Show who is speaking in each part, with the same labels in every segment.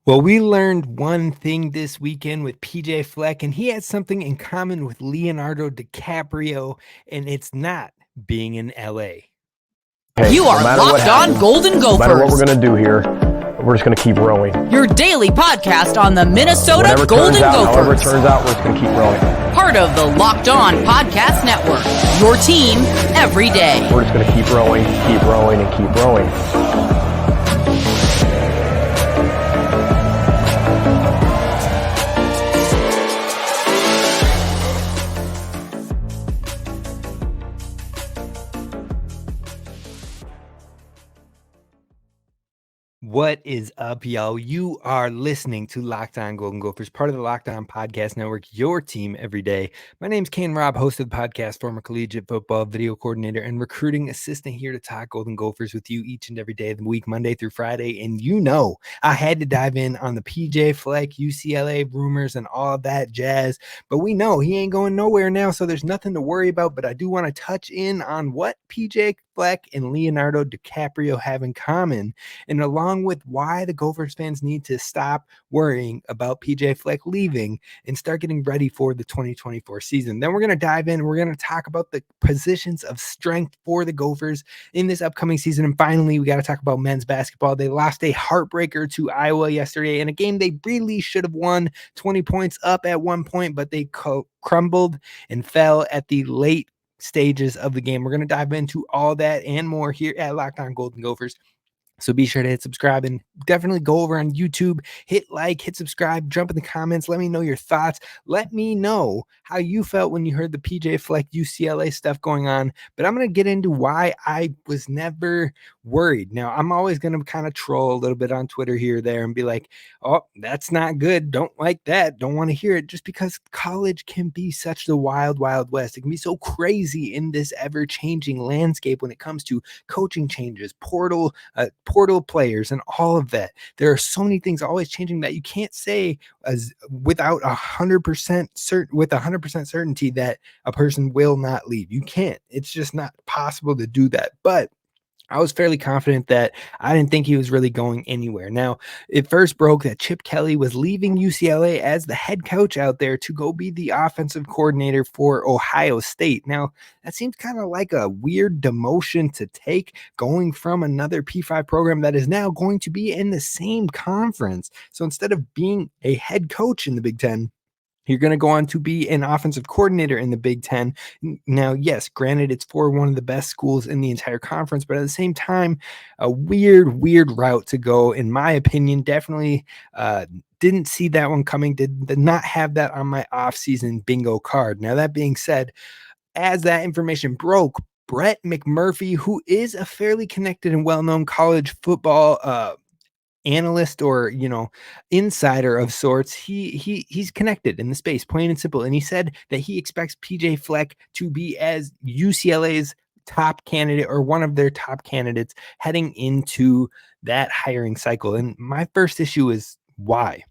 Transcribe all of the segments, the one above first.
Speaker 1: Well, we learned one thing this weekend with PJ Fleck, and he has something in common with Leonardo DiCaprio, and it's not being in LA.
Speaker 2: Hey,
Speaker 3: You are Locked On Golden
Speaker 2: no matter what we're
Speaker 3: Gophers,
Speaker 2: going to do here, we're just going to keep rowing.
Speaker 3: your daily podcast on the Minnesota
Speaker 2: Whatever
Speaker 3: Golden
Speaker 2: turns out, however it
Speaker 3: Gophers.
Speaker 2: turns out, we're just going to keep rowing.
Speaker 3: Part of the Locked On Podcast Network, your team every day.
Speaker 2: We're just going to keep rowing, and keep rowing.
Speaker 1: What is up, y'all? You are listening to Locked On Golden Gophers, part of the Locked On Podcast Network, your team every day. My name's Kane Rob, host of the podcast, former collegiate football video coordinator, and recruiting assistant here to talk Golden Gophers with you each and every day of the week, Monday through Friday. And you know, I had to dive in on the PJ Fleck, UCLA rumors, and all of that jazz. But we know he ain't going nowhere now, so there's nothing to worry about. But I do want to touch in on what PJ Fleck and Leonardo DiCaprio have in common, and along with why the Gophers fans need to stop worrying about PJ Fleck leaving and start getting ready for the 2024 season. Then we're going to dive in. We're going to talk about the positions of strength for the Gophers in this upcoming season. And finally, we got to talk about men's basketball. They lost a heartbreaker to Iowa yesterday in a game they really should have won, 20 points up at one point, but they crumbled and fell at the late stages of the game. We're going to dive into all that and more here at Locked On Golden Gophers. So be sure to hit subscribe and definitely go over on YouTube, hit like, hit subscribe, jump in the comments. Let me know your thoughts. Let me know how you felt when you heard the PJ Fleck UCLA stuff going on. But I'm going to get into why I was never worried. Now, I'm always going to kind of troll a little bit on Twitter here or there and be like, oh, that's not good. Don't like that. Don't want to hear it, just because college can be such the wild, wild west. It can be so crazy in this ever-changing landscape when it comes to coaching changes, portal players, and all of that. There are so many things always changing that you can't say as without 100% certainty that a person will not leave. You can't. It's just not possible to do that. But I was fairly confident that I didn't think he was really going anywhere. Now, it first broke that Chip Kelly was leaving UCLA as the head coach out there to go be the offensive coordinator for Ohio State. Now, that seems kind of like a weird demotion to take, going from another P5 program that is now going to be in the same conference. So instead of being a head coach in the Big Ten, you're going to go on to be an offensive coordinator in the Big Ten. Now, yes, granted, it's for one of the best schools in the entire conference, but at the same time, a weird route to go, in my opinion. Definitely didn't see that one coming, did not have that on my offseason bingo card. Now, that being said, as that information broke, Brett McMurphy, who is a fairly connected and well-known college football analyst or insider of sorts, he's connected in the space, plain and simple, and he said that he expects PJ Fleck to be as UCLA's top candidate or one of their top candidates heading into that hiring cycle. And my first issue is why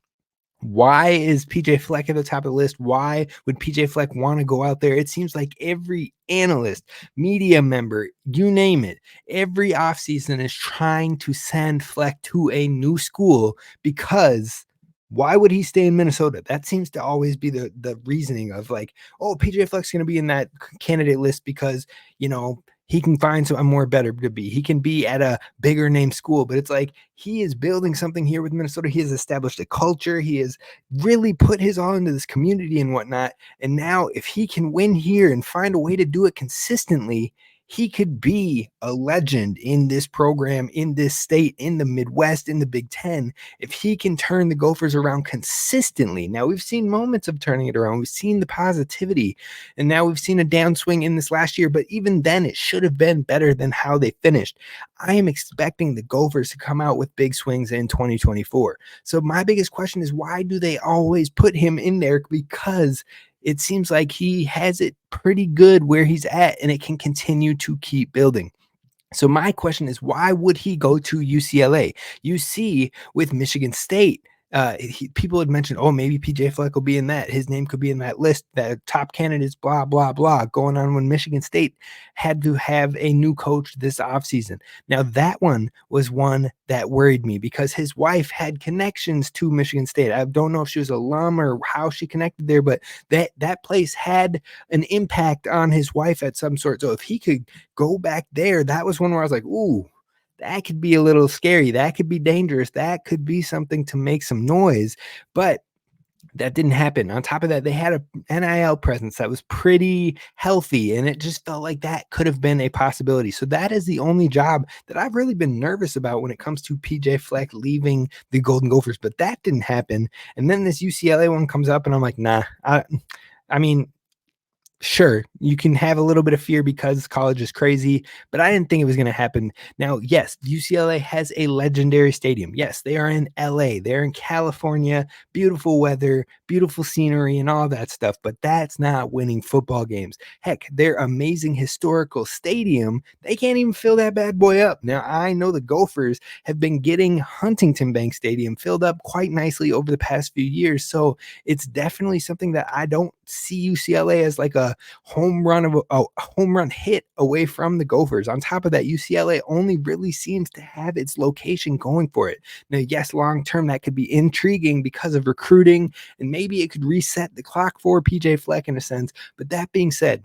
Speaker 1: is PJ Fleck at the top of the list? Why would PJ Fleck want to go out there? It seems like every analyst, media member, you name it, every offseason is trying to send Fleck to a new school, because why would he stay in Minnesota? That seems to always be the reasoning of like, oh, PJ Fleck's going to be in that candidate list because, he can find somewhere better to be. He can be at a bigger name school, but it's like he is building something here with Minnesota. He has established a culture. He has really put his all into this community and whatnot. And now if he can win here and find a way to do it consistently, he could be a legend in this program, in this state, in the Midwest, in the Big Ten, if he can turn the Gophers around consistently. Now, we've seen moments of turning it around. We've seen the positivity, and now we've seen a downswing in this last year, but even then, it should have been better than how they finished. I am expecting the Gophers to come out with big swings in 2024. So my biggest question is, why do they always put him in there? Because it seems like he has it pretty good where he's at, and it can continue to keep building. So my question is, why would he go to UCLA? You see with Michigan State, People had mentioned, oh, maybe PJ Fleck will be in that. His name could be in that list. That top candidates, blah, blah, blah, going on when Michigan State had to have a new coach this offseason. Now, that one was one that worried me because his wife had connections to Michigan State. I don't know if she was alum or how she connected there, but that place had an impact on his wife at some sort. So if he could go back there, that was one where I was like, ooh, that could be a little scary. That could be dangerous. That could be something to make some noise. But that didn't happen. On top of that, they had a NIL presence that was pretty healthy, and it just felt like that could have been a possibility. So that is the only job that I've really been nervous about when it comes to PJ Fleck leaving the Golden Gophers, but that didn't happen. And then this UCLA one comes up, and I'm like, nah. I mean, sure, you can have a little bit of fear because college is crazy, but I didn't think it was going to happen. Now, yes, UCLA has a legendary stadium. Yes, they are in LA. They're in California, beautiful weather, beautiful scenery, and all that stuff, but that's not winning football games. Heck, their amazing historical stadium, they can't even fill that bad boy up. Now, I know the Gophers have been getting Huntington Bank Stadium filled up quite nicely over the past few years, so it's definitely something that I don't see UCLA as like a home run hit away from the Gophers. On top of that, UCLA only really seems to have its location going for it. Now, yes, long term that could be intriguing because of recruiting, and maybe it could reset the clock for PJ Fleck in a sense. But that being said,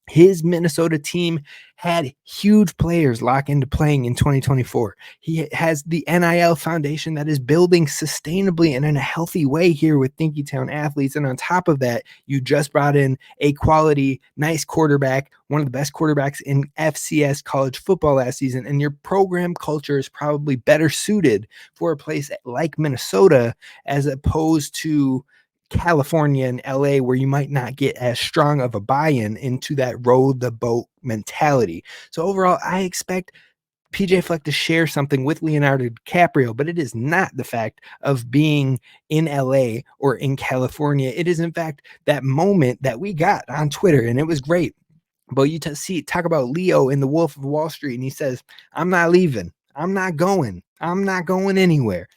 Speaker 1: his Minnesota team had huge players lock into playing in 2024. He has the NIL foundation that is building sustainably and in a healthy way here with Dinkytown athletes. And on top of that, you just brought in a quality, nice quarterback, one of the best quarterbacks in FCS college football last season. And your program culture is probably better suited for a place like Minnesota as opposed to California and LA, where you might not get as strong of a buy-in into that row the boat mentality. So overall, I expect PJ Fleck to share something with Leonardo DiCaprio, but it is not the fact of being in LA or in California. It is in fact that moment that we got on Twitter, and it was great. But you talk about Leo in The Wolf of Wall Street, and he says, I'm not leaving. I'm not going anywhere.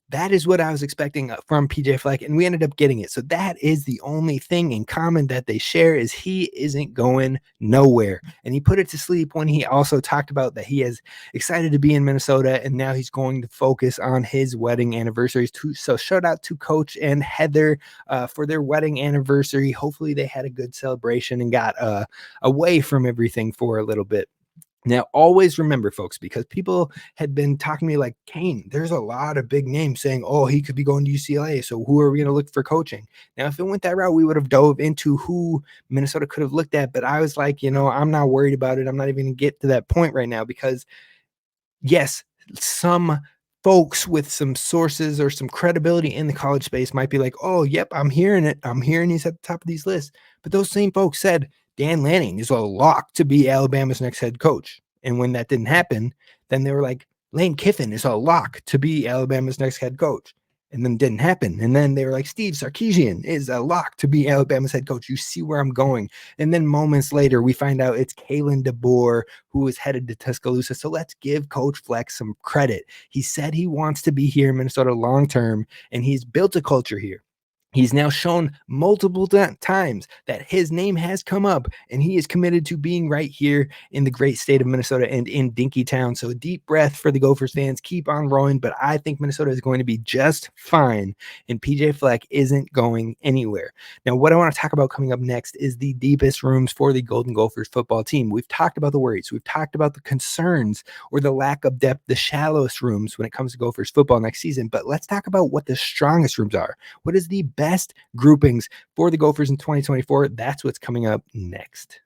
Speaker 1: That is what I was expecting from PJ Fleck, and we ended up getting it. So that is the only thing in common that they share is he isn't going nowhere. And he put it to sleep when he also talked about that he is excited to be in Minnesota, and now he's going to focus on his wedding anniversaries too. So shout out to Coach and Heather for their wedding anniversary. Hopefully they had a good celebration and got away from everything for a little bit. Now, always remember, folks, because people had been talking to me like, Kane, there's a lot of big names saying, oh, he could be going to UCLA. So who are we going to look for coaching? Now, if it went that route, we would have dove into who Minnesota could have looked at. But I was like, I'm not worried about it. I'm not even going to get to that point right now because, yes, some folks with some sources or some credibility in the college space might be like, oh, yep, I'm hearing it. I'm hearing he's at the top of these lists. But those same folks said, Dan Lanning is a lock to be Alabama's next head coach. And when that didn't happen, then they were like, Lane Kiffin is a lock to be Alabama's next head coach. And then it didn't happen. And then they were like, Steve Sarkisian is a lock to be Alabama's head coach. You see where I'm going. And then moments later, we find out it's Kalen DeBoer who is headed to Tuscaloosa. So let's give Coach Fleck some credit. He said he wants to be here in Minnesota long term, and he's built a culture here. He's now shown multiple times that his name has come up, and he is committed to being right here in the great state of Minnesota and in Dinkytown. So a deep breath for the Gophers fans. Keep on rowing, but I think Minnesota is going to be just fine, and PJ Fleck isn't going anywhere. Now, what I want to talk about coming up next is the deepest rooms for the Golden Gophers football team. We've talked about the worries. We've talked about the concerns or the lack of depth, the shallowest rooms when it comes to Gophers football next season. But let's talk about what the strongest rooms are. What is the best groupings for the Gophers in 2024? That's what's coming up next.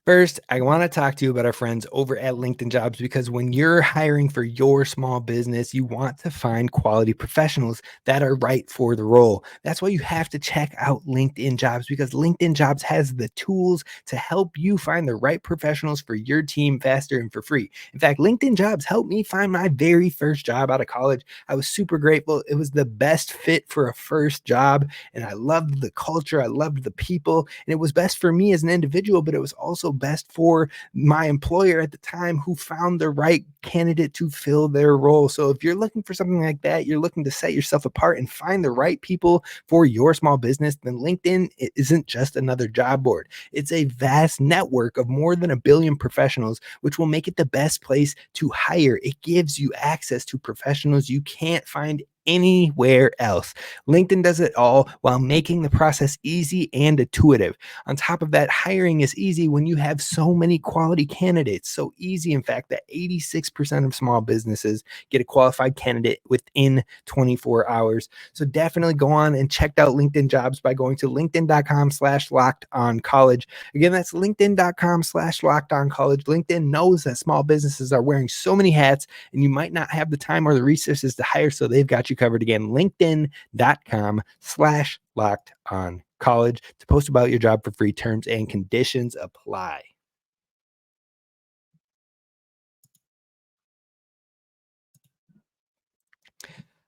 Speaker 1: First, I want to talk to you about our friends over at LinkedIn Jobs, because when you're hiring for your small business, you want to find quality professionals that are right for the role. That's why you have to check out LinkedIn Jobs, because LinkedIn Jobs has the tools to help you find the right professionals for your team faster and for free. In fact, LinkedIn Jobs helped me find my very first job out of college. I was super grateful. It was the best fit for a first job, and I loved the culture. I loved the people, and it was best for me as an individual, but it was also also best for my employer at the time who found the right candidate to fill their role. So if you're looking for something like that, you're looking to set yourself apart and find the right people for your small business, then LinkedIn isn't just another job board. It's a vast network of more than 1 billion professionals, which will make it the best place to hire. It gives you access to professionals you can't find anywhere else. LinkedIn does it all while making the process easy and intuitive. On top of that, hiring is easy when you have so many quality candidates. So easy, in fact, that 86% of small businesses get a qualified candidate within 24 hours. So definitely go on and check out LinkedIn Jobs by going to linkedin.com/lockedoncollege. Again, that's linkedin.com/lockedoncollege. LinkedIn knows that small businesses are wearing so many hats and you might not have the time or the resources to hire, so they've got you covered. Again, linkedin.com/lockedoncollege to post about your job for free. Terms and conditions apply.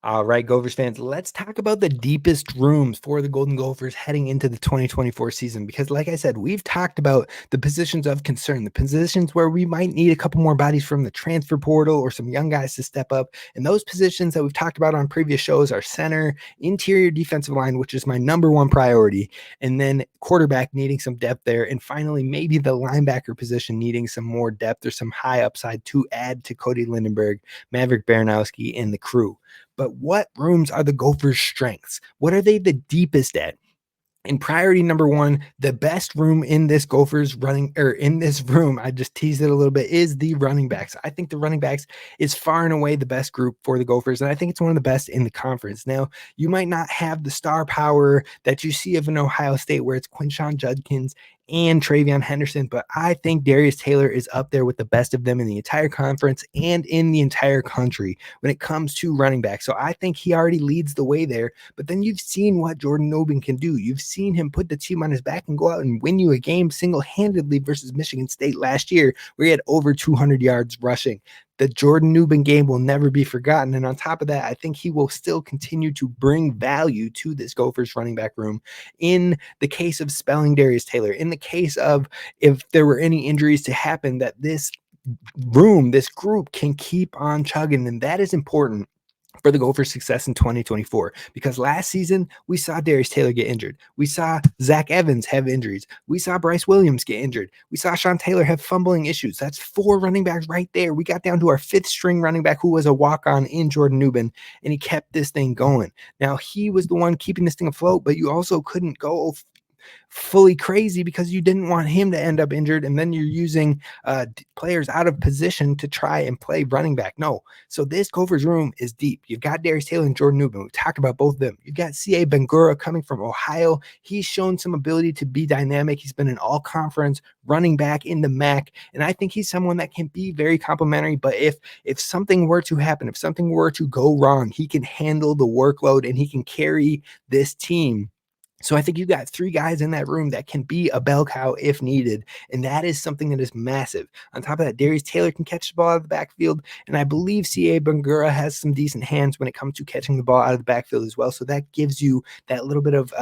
Speaker 1: All right, Gophers fans, let's talk about the deepest rooms for the Golden Gophers heading into the 2024 season. Because like I said, we've talked about the positions of concern, the positions where we might need a couple more bodies from the transfer portal or some young guys to step up. And those positions that we've talked about on previous shows are center, interior defensive line, which is my number one priority, and then quarterback needing some depth there. And finally, maybe the linebacker position needing some more depth or some high upside to add to Cody Lindenberg, Maverick Baranowski, and the crew. But what rooms are the Gophers' strengths? What are they the deepest at? In priority number one, the best room in this Gophers in this room, I just teased it a little bit, is the running backs. I think the running backs is far and away the best group for the Gophers, and I think it's one of the best in the conference. Now, you might not have the star power that you see of an Ohio State where it's Quinshon Judkins and Travion Henderson, but I think Darius Taylor is up there with the best of them in the entire conference and in the entire country when it comes to running back. So I think he already leads the way there. But then you've seen what Jordan Nobin can do. You've seen him put the team on his back and go out and win you a game single-handedly versus Michigan State last year, where he had over 200 yards rushing. The Jordan Newman game will never be forgotten. And on top of that, I think he will still continue to bring value to this Gophers running back room in the case of spelling Darius Taylor, in the case of if there were any injuries to happen, that this group can keep on chugging. And that is important for the Gophers' success in 2024, because last season we saw Darius Taylor get injured. We saw Zach Evans have injuries. We saw Bryce Williams get injured. We saw Sean Taylor have fumbling issues. That's 4 running backs right there. We got down to our 5th string running back, who was a walk-on in Jordan Newman, and he kept this thing going. Now, he was the one keeping this thing afloat, but you also couldn't go fully crazy because you didn't want him to end up injured, and then you're using players out of position to try and play running back. No. So this Gophers room is deep. You've got Darius Taylor and Jordan Newman. We talked about both of them. You've got C.A. Bangura coming from Ohio. He's shown some ability to be dynamic. He's been an all-conference running back in the MAC, and I think he's someone that can be very complimentary. But if something were to happen, if something were to go wrong, he can handle the workload and he can carry this team. So I think you got 3 guys in that room that can be a bell cow if needed, and that is something that is massive. On top of that, Darius Taylor can catch the ball out of the backfield, and I believe C.A. Bangura has some decent hands when it comes to catching the ball out of the backfield as well. So that gives you that little bit of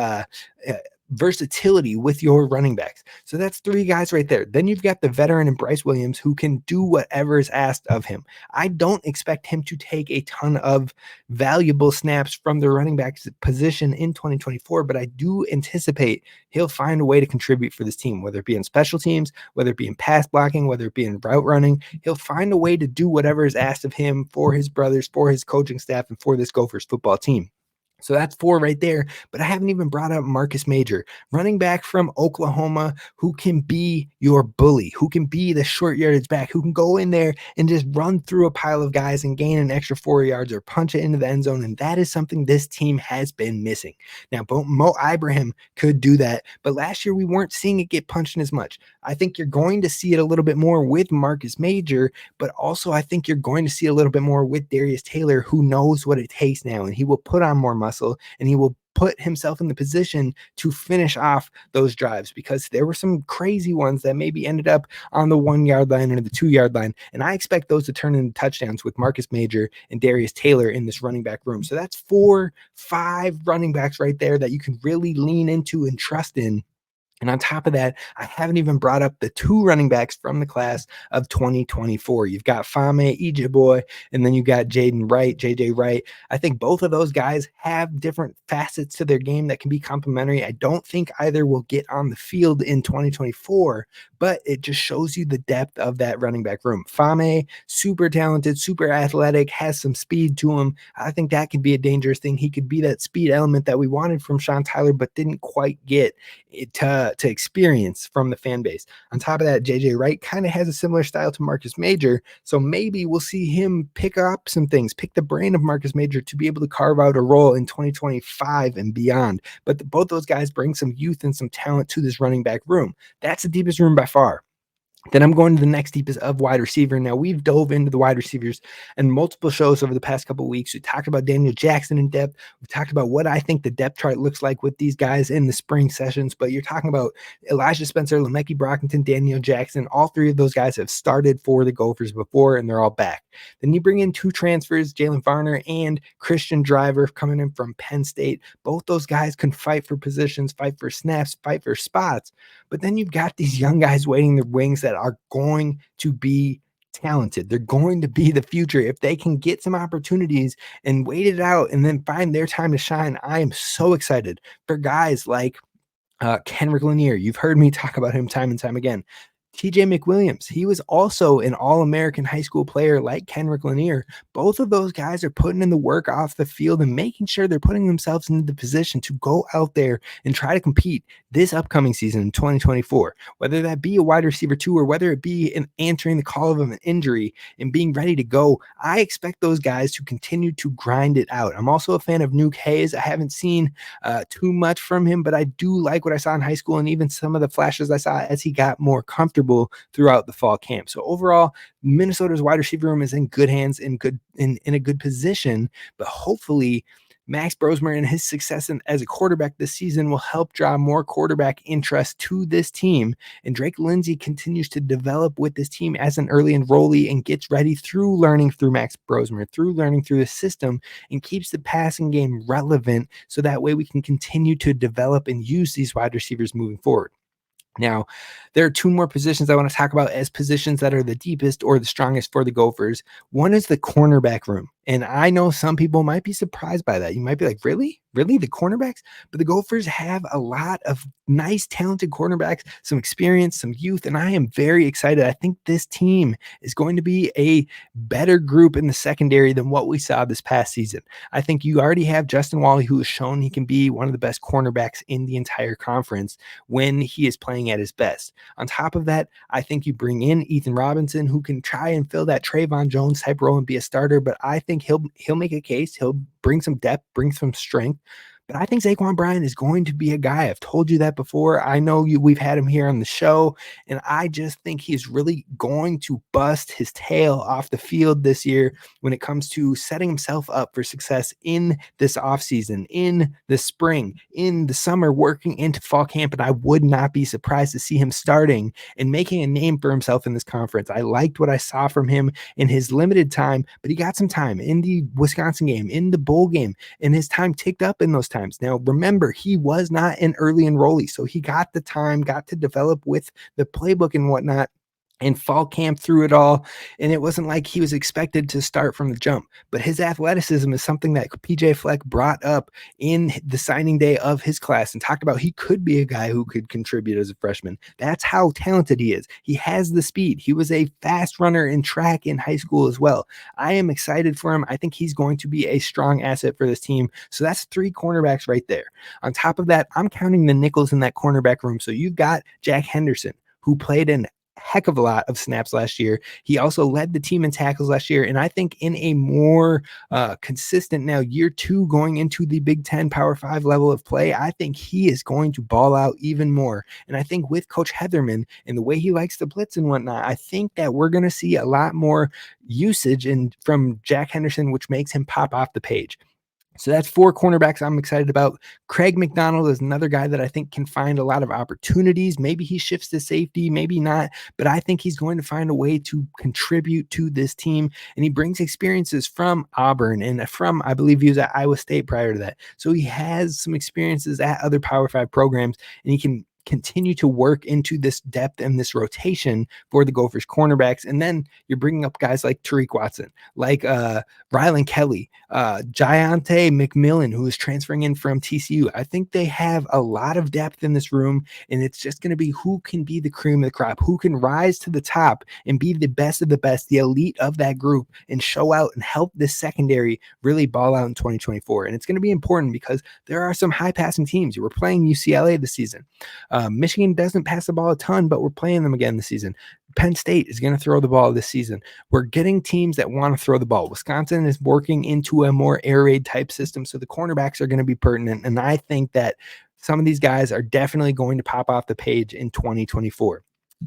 Speaker 1: versatility with your running backs. So that's 3 guys right there. Then you've got the veteran and Bryce Williams, who can do whatever is asked of him. I don't expect him to take a ton of valuable snaps from the running back position in 2024, but I do anticipate he'll find a way to contribute for this team, whether it be in special teams, whether it be in pass blocking, whether it be in route running. He'll find a way to do whatever is asked of him for his brothers, for his coaching staff, and for this Gophers football team. So that's 4 right there, but I haven't even brought up Marcus Major, running back from Oklahoma, who can be your bully, who can be the short yardage back, who can go in there and just run through a pile of guys and gain an extra 4 yards or punch it into the end zone, and that is something this team has been missing. Now, Mo Ibrahim could do that, but last year we weren't seeing it get punched in as much. I think you're going to see it a little bit more with Marcus Major, but also I think you're going to see a little bit more with Darius Taylor, who knows what it takes now, and he will put on more muscle, and he will put himself in the position to finish off those drives, because there were some crazy ones that maybe ended up on the 1 yard line or the 2 yard line. And I expect those to turn into touchdowns with Marcus Major and Darius Taylor in this running back room. So that's 4, 5 running backs right there that you can really lean into and trust in And on top of that, I haven't even brought up the 2 running backs from the class of 2024. You've got Fame, EJ Boy, and then you got Jaden Wright, JJ Wright. I think both of those guys have different facets to their game that can be complementary. I don't think either will get on the field in 2024, but it just shows you the depth of that running back room. Fame, super talented, super athletic, has some speed to him. I think that could be a dangerous thing. He could be that speed element that we wanted from Sean Tyler, but didn't quite get it to experience from the fan base. On top of that, JJ Wright kind of has a similar style to Marcus Major, so maybe we'll see him pick up some things, pick the brain of Marcus Major to be able to carve out a role in 2025 and beyond. But both those guys bring some youth and some talent to this running back room. That's the deepest room by far. Then I'm going to the next deepest of wide receiver. Now, we've dove into the wide receivers in multiple shows over the past couple of weeks. We talked about Daniel Jackson in depth. We talked about what I think the depth chart looks like with these guys in the spring sessions. But you're talking about Elijah Spencer, Lemeki Brockington, Daniel Jackson. All 3 of those guys have started for the Gophers before, and they're all back. Then you bring in 2 transfers, Jalen Varner and Christian Driver, coming in from Penn State. Both those guys can fight for positions, fight for snaps, fight for spots. But then you've got these young guys waiting in the wings that are going to be talented. They're going to be the future. If they can get some opportunities and wait it out and then find their time to shine, I am so excited for guys like Kenrick Lanier. You've heard me talk about him time and time again. TJ McWilliams, he was also an All-American high school player like Kenrick Lanier. Both of those guys are putting in the work off the field and making sure they're putting themselves into the position to go out there and try to compete this upcoming season in 2024, whether that be a wide receiver 2 or whether it be in answering the call of an injury and being ready to go. I expect those guys to continue to grind it out. I'm also a fan of Nuke Hayes. I haven't seen too much from him, but I do like what I saw in high school and even some of the flashes I saw as he got more comfortable throughout the fall camp. So overall, Minnesota's wide receiver room is in good hands, in a good position, but hopefully Max Brosmer and his success as a quarterback this season will help draw more quarterback interest to this team. And Drake Lindsey continues to develop with this team as an early enrollee and gets ready through learning through Max Brosmer, through learning through the system, and keeps the passing game relevant so that way we can continue to develop and use these wide receivers moving forward. Now, there are 2 more positions I want to talk about as positions that are the deepest or the strongest for the Gophers. One is the cornerback room. And I know some people might be surprised by that. You might be like, really? Really? The cornerbacks? But the Gophers have a lot of nice, talented cornerbacks, some experience, some youth, and I am very excited. I think this team is going to be a better group in the secondary than what we saw this past season. I think you already have Justin Wally, who has shown he can be one of the best cornerbacks in the entire conference when he is playing at his best. On top of that, I think you bring in Ethan Robinson, who can try and fill that Trayvon Jones type role and be a starter, but I think he'll make a case. He'll bring some depth, bring some strength. But I think Zaquan Bryant is going to be a guy. I've told you that before. I know we've had him here on the show, and I just think he's really going to bust his tail off the field this year when it comes to setting himself up for success in this offseason, in the spring, in the summer, working into fall camp. And I would not be surprised to see him starting and making a name for himself in this conference. I liked what I saw from him in his limited time, but he got some time in the Wisconsin game, in the bowl game, and his time ticked up in those times. Now, remember, he was not an early enrollee, so he got the time, got to develop with the playbook and whatnot, and fall camp through it all. And it wasn't like he was expected to start from the jump, but his athleticism is something that PJ Fleck brought up in the signing day of his class and talked about he could be a guy who could contribute as a freshman. That's how talented he is. He has the speed. He was a fast runner in track in high school as well. I am excited for him. I think he's going to be a strong asset for this team. So that's 3 cornerbacks right there. On top of that, I'm counting the nickels in that cornerback room. So you've got Jack Henderson, who played in heck of a lot of snaps last year. He also led the team in tackles last year. And I think in a more consistent now year 2 going into the Big Ten Power 5 level of play, I think he is going to ball out even more. And I think with Coach Heatherman and the way he likes to blitz and whatnot, I think that we're going to see a lot more usage from Jack Henderson, which makes him pop off the page. So that's 4 cornerbacks I'm excited about. Craig McDonald is another guy that I think can find a lot of opportunities. Maybe he shifts to safety, maybe not, but I think he's going to find a way to contribute to this team. And he brings experiences from Auburn and from, I believe he was at Iowa State prior to that. So he has some experiences at other Power 5 programs, and he can continue to work into this depth and this rotation for the Gophers cornerbacks. And then you're bringing up guys like Tariq Watson, like Rylan Kelly, Giante McMillan, who is transferring in from TCU. I think they have a lot of depth in this room, and it's just going to be who can be the cream of the crop, who can rise to the top and be the best of the best, the elite of that group, and show out and help this secondary really ball out in 2024. And it's going to be important because there are some high passing teams. We're playing UCLA this season. Michigan doesn't pass the ball a ton, but we're playing them again this season. Penn State is going to throw the ball this season. We're getting teams that want to throw the ball. Wisconsin is working into a more air raid type system, so the cornerbacks are going to be pertinent. And I think that some of these guys are definitely going to pop off the page in 2024.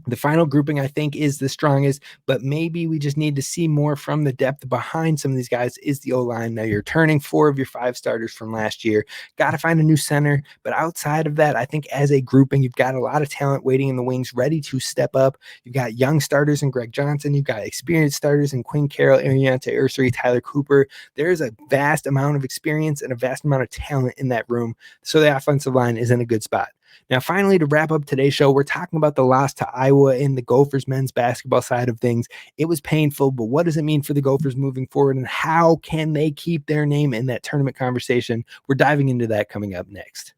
Speaker 1: The final grouping, I think, is the strongest, but maybe we just need to see more from the depth behind some of these guys is the O-line. Now, you're turning 4 of your 5 starters from last year. Got to find a new center, but outside of that, I think as a grouping, you've got a lot of talent waiting in the wings, ready to step up. You've got young starters in Greg Johnson. You've got experienced starters in Quinn Carroll, Arianta Ursary, Tyler Cooper. There's a vast amount of experience and a vast amount of talent in that room, so the offensive line is in a good spot. Now, finally, to wrap up today's show, we're talking about the loss to Iowa in the Gophers men's basketball side of things. It was painful, but what does it mean for the Gophers moving forward, and how can they keep their name in that tournament conversation? We're diving into that coming up next.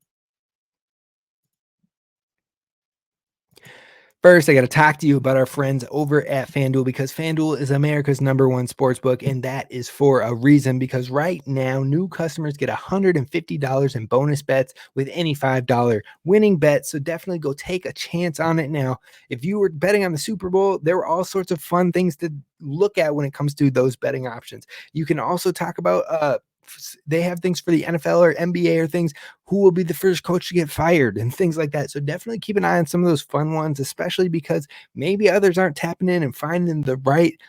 Speaker 1: First, I got to talk to you about our friends over at FanDuel, because FanDuel is America's #1 sportsbook, and that is for a reason, because right now, new customers get $150 in bonus bets with any $5 winning bet, so definitely go take a chance on it now. If you were betting on the Super Bowl, there were all sorts of fun things to look at when it comes to those betting options. You can also talk about they have things for the NFL or NBA or things, who will be the first coach to get fired and things like that. So definitely keep an eye on some of those fun ones, especially because maybe others aren't tapping in and finding the right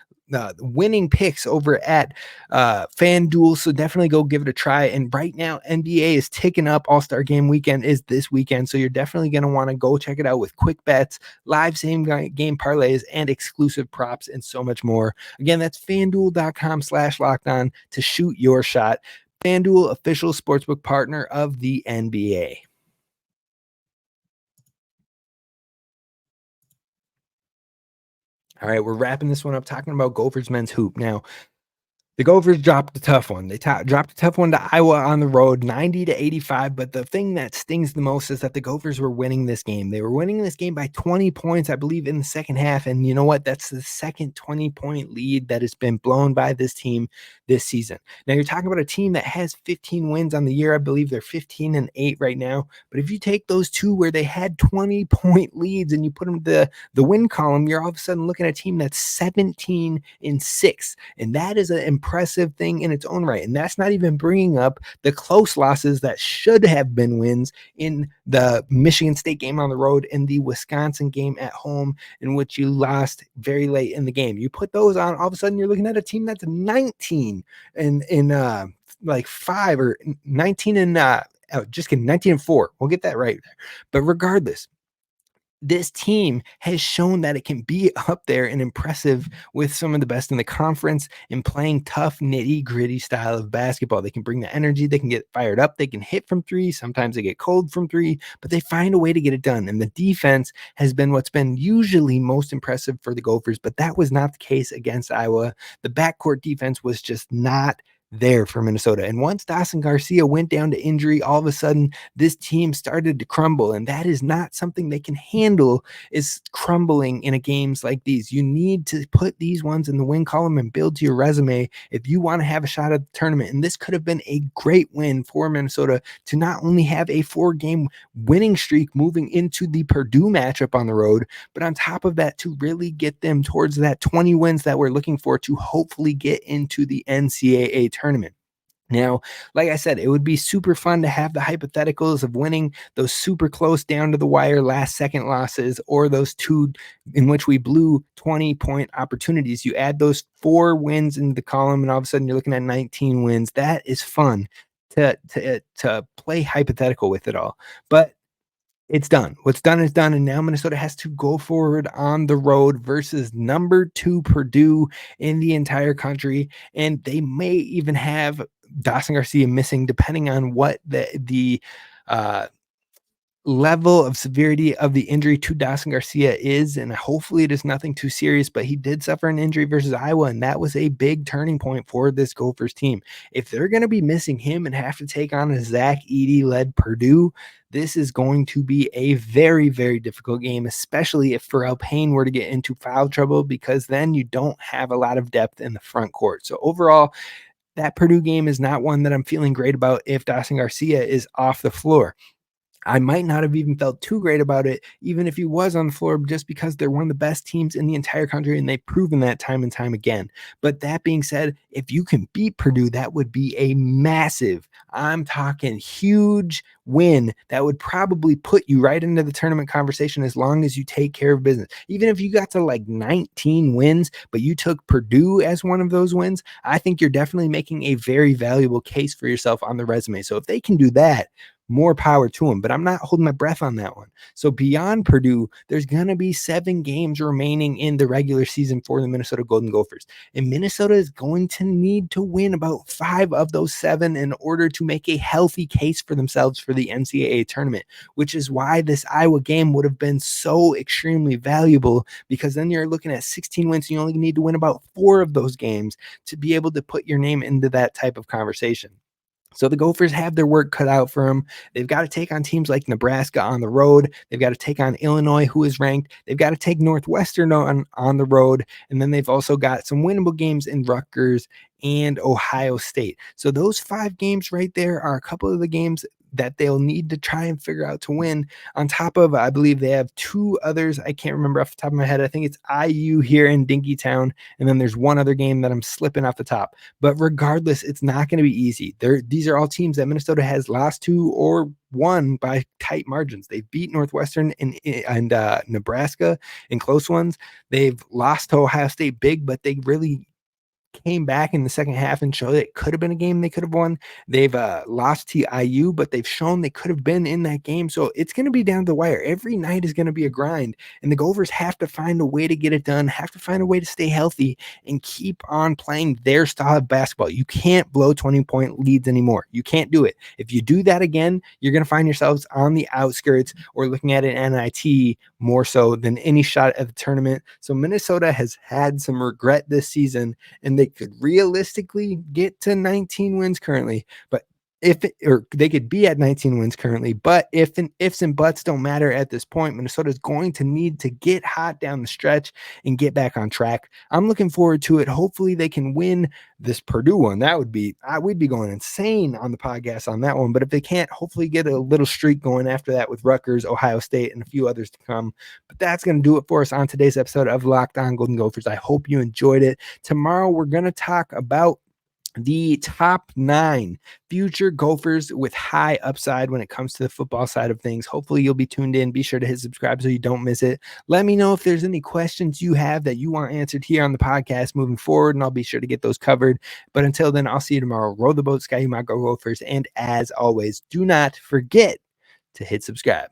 Speaker 1: winning picks over at FanDuel. So definitely go give it a try. And right now, NBA is ticking up. All-Star Game weekend is this weekend, so you're definitely going to want to go check it out with quick bets, live same game parlays, and exclusive props, and so much more. Again, that's FanDuel.com/lockedon to shoot your shot. FanDuel, official sportsbook partner of the NBA. All right, we're wrapping this one up talking about Gophers men's hoop. Now, the Gophers dropped a tough one. They dropped a tough one to Iowa on the road, 90-85. But the thing that stings the most is that the Gophers were winning this game. They were winning this game by 20 points, I believe, in the second half. And you know what? That's the second 20-point lead that has been blown by this team this season. Now, you're talking about a team that has 15 wins on the year. I believe they're 15-8 right now. But if you take those two where they had 20-point leads and you put them to the win column, you're all of a sudden looking at a team that's 17-6. And that is an impressive thing in its own right. And that's not even bringing up the close losses that should have been wins in the Michigan State game on the road and the Wisconsin game at home, in which you lost very late in the game. You put those on, all of a sudden you're looking at a team that's 19 in like 5 or 19 and just kidding, 19-4. We'll get that right there. But regardless, this team has shown that it can be up there and impressive with some of the best in the conference and playing tough, nitty-gritty style of basketball. They can bring the energy. They can get fired up. They can hit from 3. Sometimes they get cold from 3, but they find a way to get it done. And the defense has been what's been usually most impressive for the Gophers, but that was not the case against Iowa. The backcourt defense was just not there for Minnesota. And once Dawson Garcia went down to injury, all of a sudden this team started to crumble, and that is not something they can handle, is crumbling in a games like these. You need to put these ones in the win column and build to your resume if you want to have a shot at the tournament. And this could have been a great win for Minnesota to not only have a 4-game winning streak moving into the Purdue matchup on the road, but on top of that, to really get them towards that 20 wins that we're looking for to hopefully get into the NCAA tournament. Now, like I said, it would be super fun to have the hypotheticals of winning those super close down to the wire last second losses, or those 2 in which we blew 20-point opportunities. You add those 4 wins in the column, and all of a sudden you're looking at 19 wins. That is fun to play hypothetical with it all. But it's done. What's done is done, and now Minnesota has to go forward on the road versus number 2 Purdue in the entire country, and they may even have Dawson Garcia missing, depending on what the level of severity of the injury to Dawson Garcia is, and hopefully it is nothing too serious, but he did suffer an injury versus Iowa, and that was a big turning point for this Gophers team. If they're going to be missing him and have to take on a Zach Edey-led Purdue, this is going to be a very, very difficult game, especially if Pharrell Payne were to get into foul trouble, because then you don't have a lot of depth in the front court. So overall, that Purdue game is not one that I'm feeling great about if Dawson Garcia is off the floor. I might not have even felt too great about it, even if he was on the floor, just because they're one of the best teams in the entire country, and they've proven that time and time again. But that being said, if you can beat Purdue, that would be a massive, I'm talking huge win that would probably put you right into the tournament conversation as long as you take care of business. Even if you got to like 19 wins, but you took Purdue as one of those wins, I think you're definitely making a very valuable case for yourself on the resume. So if they can do that, more power to him, but I'm not holding my breath on that one. So beyond Purdue, there's going to be 7 games remaining in the regular season for the Minnesota Golden Gophers. And Minnesota is going to need to win about 5 of those 7 in order to make a healthy case for themselves for the NCAA tournament, which is why this Iowa game would have been so extremely valuable, because then you're looking at 16 wins and you only need to win about 4 of those games to be able to put your name into that type of conversation. So the Gophers have their work cut out for them. They've got to take on teams like Nebraska on the road. They've got to take on Illinois, who is ranked. They've got to take Northwestern on the road. And then they've also got some winnable games in Rutgers and Ohio State. So those 5 games right there are a couple of the games that they'll need to try and figure out to win. On top of, I believe they have 2 others. I can't remember off the top of my head. I think it's IU here in Dinkytown. And then there's one other game that I'm slipping off the top. But regardless, it's not going to be easy. These are all teams that Minnesota has lost to or won by tight margins. They've beat Northwestern and Nebraska in close ones. They've lost to Ohio State big, but they really came back in the second half and showed it could have been a game they could have won. They've lost to IU, but they've shown they could have been in that game. So it's going to be down to the wire. Every night is going to be a grind, and the Gophers have to find a way to get it done, have to find a way to stay healthy and keep on playing their style of basketball. You can't blow 20-point leads anymore. You can't do it. If you do that again, you're going to find yourselves on the outskirts or looking at an NIT more so than any shot at the tournament. So Minnesota has had some regret this season, and they could realistically get to 19 wins currently, but they could be at 19 wins currently, but ifs and buts don't matter at this point. Minnesota is going to need to get hot down the stretch and get back on track. I'm looking forward to it. Hopefully they can win this Purdue one. That would be, we'd be going insane on the podcast on that one. But if they can't, hopefully get a little streak going after that with Rutgers, Ohio State, and a few others to come. But that's going to do it for us on today's episode of Locked On Golden Gophers. I hope you enjoyed it. Tomorrow we're going to talk about the top 9 future Gophers with high upside when it comes to the football side of things. Hopefully you'll be tuned in. Be sure to hit subscribe so you don't miss it. Let me know if there's any questions you have that you want answered here on the podcast moving forward, and I'll be sure to get those covered. But until then, I'll see you tomorrow. Row the boat, Sky, you might go Gophers. And as always, do not forget to hit subscribe.